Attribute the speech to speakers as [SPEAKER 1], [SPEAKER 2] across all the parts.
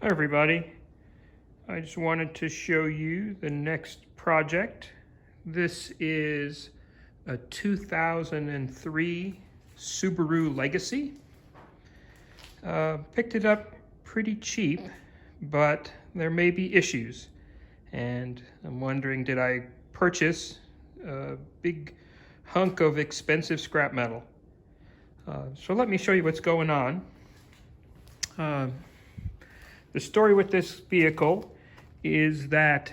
[SPEAKER 1] Hi everybody, I just wanted to show you the next project. This is a 2003 Subaru Legacy. Picked it up pretty cheap, but there may be issues. And I'm wondering, did I purchase a big hunk of expensive scrap metal? So let me show you what's going on. The story with this vehicle is that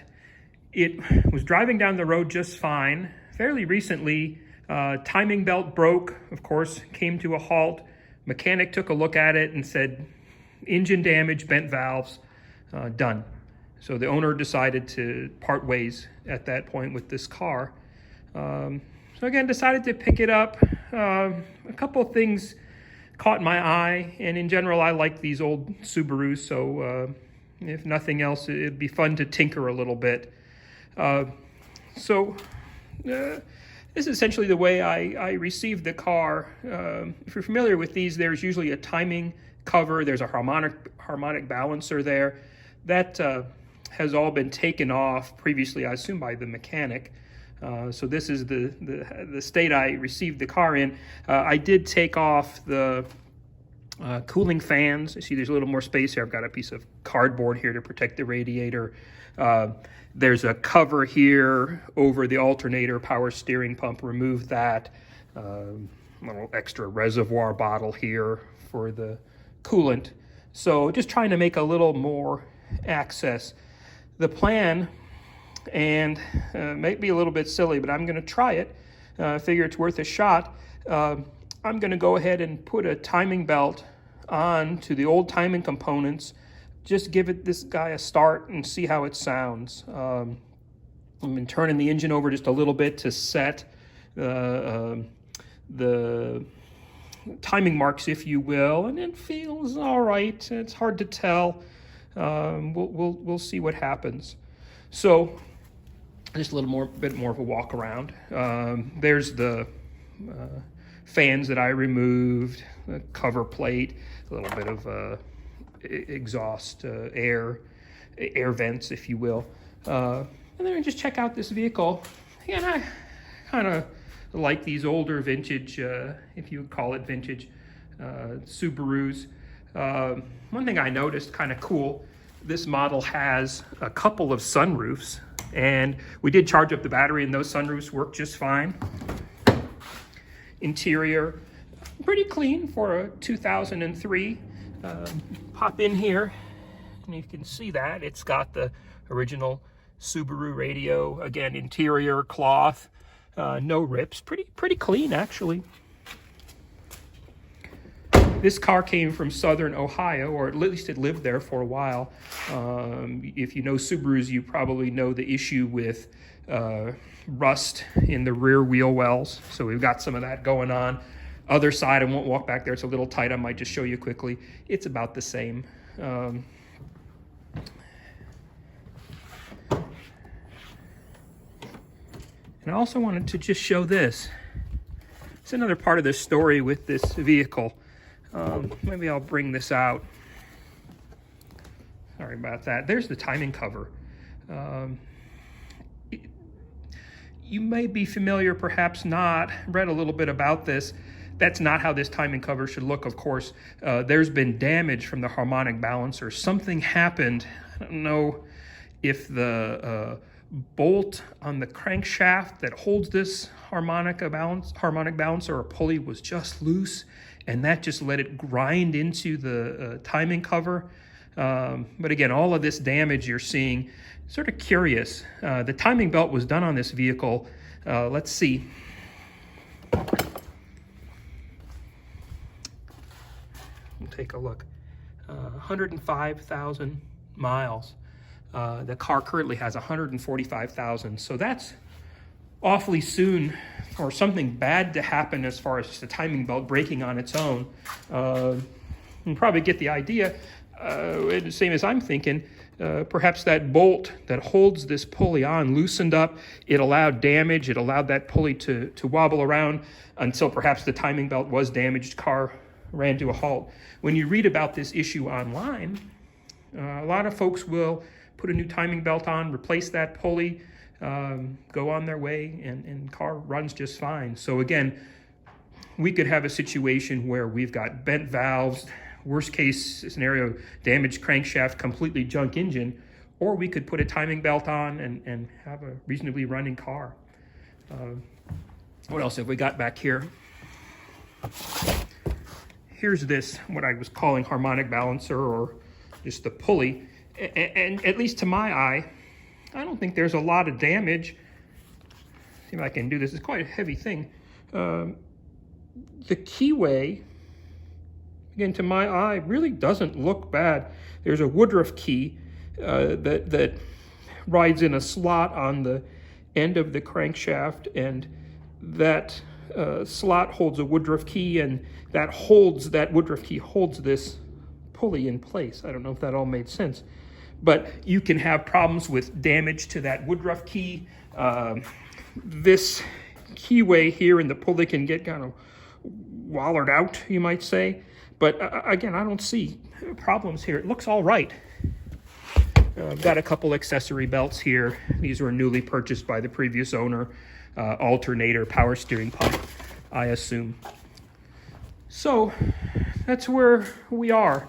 [SPEAKER 1] it was driving down the road just fine. Fairly recently, timing belt broke, of course, came to a halt. Mechanic took a look at it and said, engine damage, bent valves, done. So the owner decided to part ways at that point with this car. So again, decided to pick it up. A couple of things caught my eye, and in general I like these old Subarus, so if nothing else it'd be fun to tinker a little bit. This is essentially the way I received the car. If you're familiar with these, there's usually a timing cover, there's a harmonic balancer there. That has all been taken off previously, I assume, by the mechanic. So this is the state I received the car in. I did take off the cooling fans. You see there's a little more space here. I've got a piece of cardboard here to protect the radiator. There's a cover here over the alternator power steering pump. Removed that. Little extra reservoir bottle here for the coolant. So just trying to make a little more access. The plan, and might be a little bit silly, but I'm going to try it. Figure it's worth a shot. I'm going to go ahead and put a timing belt on to the old timing components. Just give this guy a start and see how it sounds. I've been turning the engine over just a little bit to set the timing marks, if you will, and it feels all right. It's hard to tell. We'll see what happens. So just a bit more of a walk around. There's the fans that I removed, the cover plate, a little bit of exhaust air vents, if you will. And then just check out this vehicle. And I kind of like these older vintage, if you would call it vintage, Subarus. One thing I noticed, kind of cool, this model has a couple of sunroofs, and we did charge up the battery and those sunroofs work just fine. Interior, pretty clean for a 2003. Pop in here and you can see that it's got the original Subaru radio. Again, interior cloth, no rips, pretty clean actually. This car came from southern Ohio, or at least it lived there for a while. If you know Subarus, you probably know the issue with rust in the rear wheel wells. So we've got some of that going on. Other side, I won't walk back there. It's a little tight. I might just show you quickly. It's about the same. And I also wanted to just show this. It's another part of the story with this vehicle. Maybe I'll bring this out. Sorry about that. There's the timing cover. You may be familiar, perhaps not, read a little bit about this. That's not how this timing cover should look, of course. There's been damage from the harmonic balancer. Something happened. I don't know if the bolt on the crankshaft that holds this harmonic balancer or pulley was just loose, and that just let it grind into the timing cover. But again, all of this damage you're seeing, sort of curious. The timing belt was done on this vehicle. Let's see. We'll take a look. 105,000 miles. The car currently has 145,000. So that's awfully soon for something bad to happen as far as just the timing belt breaking on its own. You probably get the idea. The same as I'm thinking, perhaps that bolt that holds this pulley on loosened up. It allowed damage. It allowed that pulley to wobble around until perhaps the timing belt was damaged. Car ran to a halt. When you read about this issue online, A lot of folks will put a new timing belt on, replace that pulley, go on their way, and car runs just fine. So again, we could have a situation where we've got bent valves, worst case scenario, damaged crankshaft, completely junk engine, or we could put a timing belt on and have a reasonably running car. What else have we got back here? Here's this, what I was calling harmonic balancer, or just the pulley. And at least to my eye, I don't think there's a lot of damage. See if I can do this. It's quite a heavy thing. The keyway, again, to my eye, really doesn't look bad. There's a Woodruff key that rides in a slot on the end of the crankshaft, and that slot holds a Woodruff key, and that Woodruff key holds this pulley in place. I don't know if that all made sense, but you can have problems with damage to that Woodruff key. This keyway here in the pulley can get kind of wallered out, you might say. But again, I don't see problems here. It looks all right. I've got a couple accessory belts here. These were newly purchased by the previous owner. Alternator, power steering pump, I assume. So that's where we are.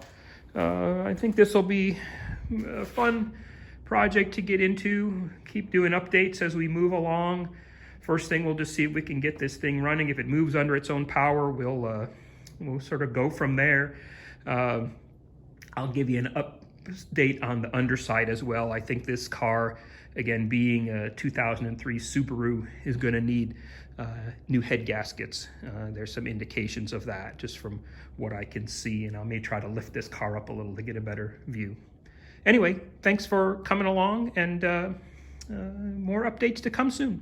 [SPEAKER 1] I think this will be a fun project to get into. Keep doing updates as we move along. First thing, we'll just see if we can get this thing running. If it moves under its own power, we'll sort of go from there. I'll give you an update on the underside as well. I think this car, again, being a 2003 Subaru, is going to need new head gaskets. There's some indications of that just from what I can see, and I may try to lift this car up a little to get a better view. Anyway, thanks for coming along, and more updates to come soon.